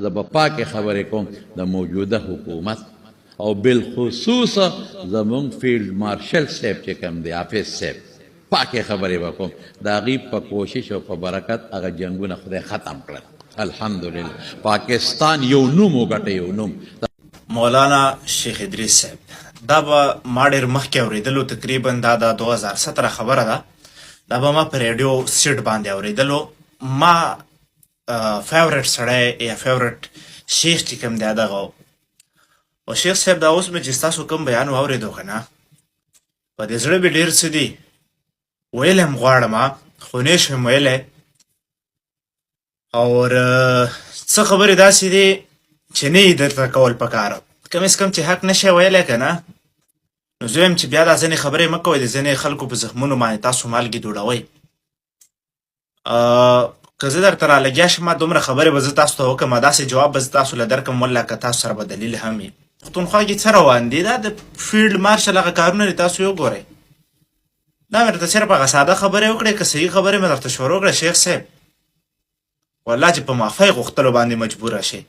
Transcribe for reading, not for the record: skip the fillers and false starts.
زه به پاکې خبرې کوم د موجوده حکومت او بالخصوص زمونږ فیلډ مارشل صاحب چې کوم دی حافظ صاحب پاکې خبرې به کوم د هغې په کوشش او په برکت هغه جنګونه خدای ختم کړل الحمدلله پاکستان یو نوم وګټه یو نوم مولانا شیخ ادریس صاحب دا به ما ډېر مخکې اورېدلو تقریبا دا د 2017 خبره ده دا به ما په ریډیو سیټ باندې اورېدلو ما فیورټ سړی یا فیورټ شیخ چې کوم دی دغه او شیخ صاحب دا اوس مې چې ستاسو کوم بیان واورېدو که نه په دې زړه مې ډېر څه دي ویلی هم غواړم خو نه شم ویلی او څه خبرې داسې دي چې نه یې درته کول پکار کم از کم چې حق نشئ ویلی که نه نو زه وایم چې بیا دا ځینې خبرې مه کوئ د ځینې خلکو په زخمونو باندې تاسو مالګې دوړوئ که زه درته رالګیا شم دومره خبرې به زه تاسو ته وکړم داسې جواب به زه تاسو له درکړم والله که تاسو سره به دلیل هم وي پښتونخوا کې څه روان دي دا د فیلډ مارشل هغه کارونه دي تاسو یې وګورئ دا مې درته صرف هغه ساده خبرې وکړې که صحیح خبرې مې درته شروع کړه شیخ صاحب والله چې په معافۍ غوښتلو باندې مجبوره شئ